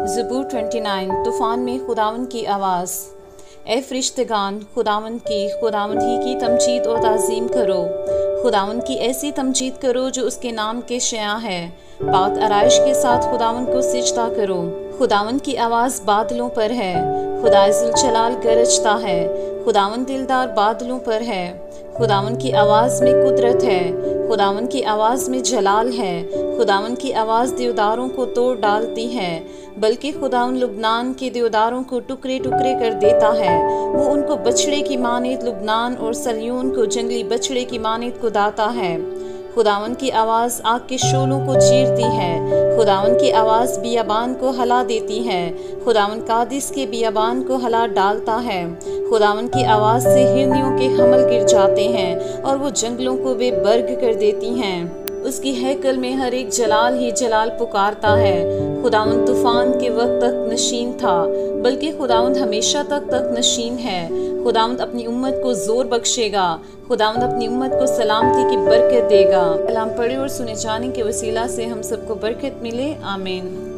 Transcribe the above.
ज़बूर 29 तूफ़ान में खुदावंद की आवाज़। ए फ़रिश्तेगान, खुदावंद ही की तमजीद और ताज़ीम करो। खुदावंद की ऐसी तमजीद करो जो उसके नाम के शया है। पाक आराइश के साथ खुदावंद को सिजदा करो। खुदावंद की आवाज़ बादलों पर है, खुदाए ज़ुल जलाल गरजता है। खुदावंद दिलदार बादलों पर है, खुदावंद की आवाज़ में कुदरत है, खुदावंद की आवाज़ में जलाल है। खुदावंद की आवाज़ देवदारों को तोड़ डालती है, बल्कि खुदावंद लुबनान के देवदारों को टुकड़े टुकड़े कर देता है। वो उनको बछड़े की मानित लुबनान और सल्यून को जंगली बछड़े की मानित कुदाता है। खुदावंद की आवाज़ आग के शोलों को चीरती है। खुदावंद की आवाज़ बियाबान को हिला देती है। खुदावंद कादिस के बियाबान को हिला डालता है। खुदावंद की आवाज़ से हिरनियों के हमल गिर जाते हैं और वो जंगलों को बेबर्ग कर देती हैं। उसकी हैकल में हर एक जलाल ही जलाल पुकारता है। खुदावंद तूफ़ान के वक्त तक नशीन था, बल्कि खुदावंद हमेशा तक नशीन है। खुदावंद अपनी उम्मत को ज़ोर बख्शेगा। खुदावंद अपनी उम्मत को सलामती की बरकत देगा। कलाम पढ़े और सुने जाने के वसीला से हम सबको बरकत मिले। आमीन।